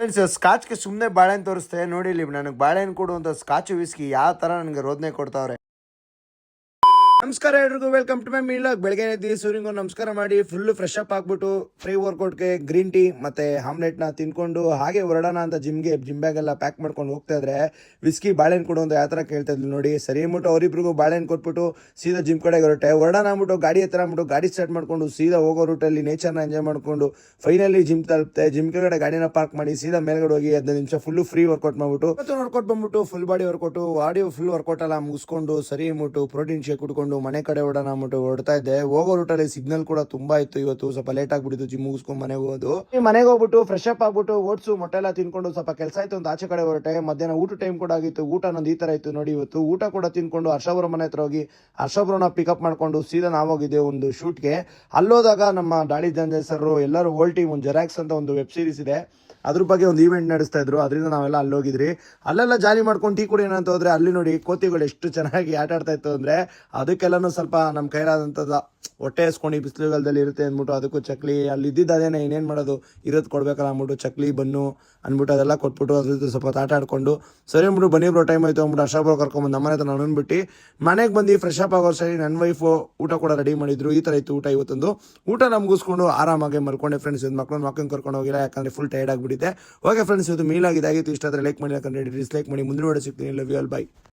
Friends, ಸ್ಕಾಚ್ಗೆ ಸುಮ್ಮನೆ ಬಾಳೆಹಣ್ಣು ತೋರಿಸ್ತೆ ನೋಡಿ. ಇಲ್ಲಿ ನನಗೆ ಬಾಳೆಹಣ್ಣು ಕೊಡು ಅಂತ ಸ್ಕಾಚ್ ವಿಸ್ಕಿ ಯಾವ ಥರ ನನಗೆ ರೋದನೆ ಕೊಡ್ತಾವ್ರೆ. ನಮಸ್ಕಾರ ಎಲ್ರಿಗೂ, ವೆಲ್ಕಮ್ ಟು ಮೈ ಮೀಲಾಗ್. ಬೆಳಗ್ಗೆ ಎದ್ದು ಸೂರ್ಯಂಗೂ ನಮಸ್ಕಾರ ಮಾಡಿ ಫುಲ್ ಫ್ರೆಶ್ ಅಪ್ ಆಗ್ಬಿಟ್ಟು ಫ್ರೀ ವರ್ಕೌಟ್ಗೆ ಗ್ರೀನ್ ಟೀ ಮತ್ತೆ ಆಮ್ಲೆಟ್ನ ತಿನ್ಕೊಂಡು ಹಾಗೆ ಹೊರಡೋಣ ಅಂತ ಜಿಮ್ ಬ್ಯಾಗ್ ಎಲ್ಲ ಪ್ಯಾಕ್ ಮಾಡ್ಕೊಂಡು ಹೋಗ್ತಾ ಇದ್ರೆ ವಿಸ್ಕಿ ಬಾಳೆಹಣ್ಣು ಕೊಡು ಅಂತ ಯಾವ ಥರ ಕೇಳ್ತಾ ಇದ್ಲು ನೋಡಿ. ಸರಿ ಅಂದ್ಬಿಟ್ಟು ಅವರಿಬ್ರಿಗೂ ಬಾಳೆಹಣ್ಣು ಕೊಟ್ಬಿಟ್ಟು ಸೀದಾ ಜಿಮ್ ಕಡೆಗೆ ಹೊರಡೋಣ ಅಂದ್ಬಿಟ್ಟು ಗಾಡಿ ಹತ್ರ ಅಂದ್ಬಿಟ್ಟು ಗಾಡಿ ಸ್ಟಾರ್ಟ್ ಮಾಡ್ಕೊಂಡು ಸೀದಾ ಹೋಗೋ ರೂಟಲ್ಲಿ ನೇಚರ್ನ ಎಂಜಾಯ್ ಮಾಡ್ಕೊಂಡು ಫೈನಲಿ ಜಿಮ್ ತಲುಪ್ತೆ. ಜಿಮ್ ಕೆಳಗಡೆ ಗಾಡಿನ ಪಾರ್ಕ್ ಮಾಡಿ ಸೀದಾ ಮೇಲ್ಗಡೆ ಹೋಗಿ 15 ನಿಮಿಷ ಫುಲ್ ಫ್ರೀ ವರ್ಕೌಟ್ ಮಾಡ್ಬಿಟ್ಟು ನೋಡ್ಕೊಟ್ ಬಂದ್ಬಿಟ್ಟು ಫುಲ್ ಬಾಡಿ ವರ್ಕೌಟ್ ಎಲ್ಲ ಮುಗಿಸ್ಕೊಂಡು ಸರಿ ಅಂದ್ಬಿಟ್ಟು ಪ್ರೋಟೀನ್ ಶೇಕ್ ಕುಡ್ಕೊಂಡು ಮನೆ ಕಡೆ ಹೊಡೋಣ ಅಂದ್ಬಿಟ್ಟು ಹೊಡ್ತಾ ಇದ್ದೆ. ಹೋಗೋ ರೂಟಲ್ಲಿ ಸಿಗ್ನಲ್ ಕೂಡ ತುಂಬಾ ಇತ್ತು. ಇವತ್ತು ಸ್ವಲ್ಪ ಲೇಟ್ ಆಗ್ಬಿಟ್ಟಿತ್ತು ಜಿಮ್ ಮುಗಿಸ್ಕೊಂಡು ಮನೆಗೆ ಹೋಗ್ಬಿಟ್ಟು ಫ್ರೆಶ್ ಅಪ್ ಆಗ್ಬಿಟ್ಟು ಓಟ್ಸು ಮೊಟ್ಟೆ ಎಲ್ಲ ತಿನ್ಕೊಂಡು ಸ್ವಲ್ಪ ಕೆಲಸ ಆಯ್ತು ಅಂತ ಆಚೆ ಕಡೆ ಹೊರಟೆ. ಮಧ್ಯಾಹ್ನ ಊಟ ಟೈಮ್ ಕೂಡ ಆಗಿತ್ತು. ಊಟ ನಂದು ಈ ತರ ಇತ್ತು ನೋಡಿ. ಇವತ್ತು ಊಟ ಕೂಡ ತಿನ್ಕೊಂಡು ಹರ್ಷಬ್ರ ಮನೆ ಹತ್ರ ಹೋಗಿ ಹರ್ಷಬ್ರನ್ನ ಪಿಕಪ್ ಮಾಡ್ಕೊಂಡು ಸೀದಾ ನಾವೋಗಿದ್ದೇವೆ ಒಂದು ಶೂಟ್ಗೆ. ಅಲ್ಲೋದಾಗ ನಮ್ಮ ಡಾಳಿ ದಂಜೆ ಸರ್ ಎಲ್ಲರೂ ಹೋಲ್ ಟೀಮ್ ಒಂದು ಜೆರಾಕ್ಸ್ ಅಂತ ಒಂದು ವೆಬ್ ಸೀರೀಸ್ ಇದೆ, ಅದ್ರ ಬಗ್ಗೆ ಒಂದು ಈವೆಂಟ್ ನಡೆಸ್ತಾ ಇದ್ರು. ಅದರಿಂದ ನಾವೆಲ್ಲ ಅಲ್ಲೋಗಿದ್ರಿ. ಅಲ್ಲೆಲ್ಲ ಜಾಲಿ ಮಾಡ್ಕೊಂಡು ಟೀ ಕುಡಿಯೋಣ ಅಂತ ಹೋದ್ರೆ ಅಲ್ಲಿ ನೋಡಿ ಕೋತಿಗಳು ಎಷ್ಟು ಚೆನ್ನಾಗಿ ಆಟ ಆಡ್ತಾ ಇತ್ತು ಅಂದ್ರೆ ಅದಕ್ಕೆಲ್ಲನೂ ಸ್ವಲ್ಪ ನಮ್ಮ ಕೈಲಾದಂಥದ್ದು ಹೊಟ್ಟೆ ಹಸ್ಕೊಂಡು ಈ ಬಿಸಿಲುಗಾಲದಲ್ಲಿ ಇರುತ್ತೆ ಅಂದ್ಬಿಟ್ಟು ಅದಕ್ಕೂ ಚಕ್ಲಿ ಅಲ್ಲಿ ಇದ್ದಿದ್ದು ಅದೇನೆ ಇನ್ನೇನು ಮಾಡೋದು, ಇರೋದು ಕೊಡ್ಬೇಕಲ್ಲ ಅಂದ್ಬಿಟ್ಟು ಚಕ್ಲಿ ಬನ್ನು ಅಂದ್ಬಿಟ್ಟು ಅದೆಲ್ಲ ಕೊಟ್ಬಿಟ್ಟು ಅದ್ರ ಸ್ವಲ್ಪ ಆಟ ಆಡ್ಕೊಂಡು ಸರಿ ಅಂದ್ಬಿಟ್ಟು ಬನ್ನಿ ಬ್ರೋ ಟೈಮ್ ಆಯಿತು ಅಂದ್ಬಿಟ್ಟು ಹರ್ಷಬ್ರೋ ಕರ್ಕೊಂಬಂದು ನಮ್ಮನೆ ಹತ್ರ ನಾನು ಅಂದ್ಬಿಟ್ಟು ಮನೆಗೆ ಬಂದು ಫ್ರೆಶ್ ಅಪ್ ಆಗೋ ಸರಿ ನನ್ನ ವೈಫು ಊಟ ಕೂಡ ರೆಡಿ ಮಾಡಿದ್ರು. ಈ ಥರ ಇತ್ತು ಊಟ ಇವತ್ತೊಂದು. ಊಟ ಮುಗಿಸ್ಕೊಂಡು ಆರಾಮಾಗಿ ಮಲ್ಕೊಂಡೆ ಫ್ರೆಂಡ್ಸ್. ಮಕ್ಕಳನ್ನ ಕರ್ಕೊಂಡು ಹೋಗಿಲ್ಲ, ಯಾಕಂದರೆ ಫುಲ್ ಟೈರ್ಡ್ ಆಗಿಬಿಟ್ಟಿದೆ. ಓಕೆ ಫ್ರೆಂಡ್ಸ್, ಇವತ್ತು ಮೀಲಾಗಿದ್ದಾಗಿತ್ತು. ಇಷ್ಟ ಆದರೆ ಲೈಕ್ ಮಾಡಿ, ಯಾಕಂದರೆ ಡಿಸ್ಲೈಕ್ ಮಾಡಿ. ಮುಂದಿನ ವಿಡಿಯೋ ಸಿಗ್ತೀನಿ. Love you all, by.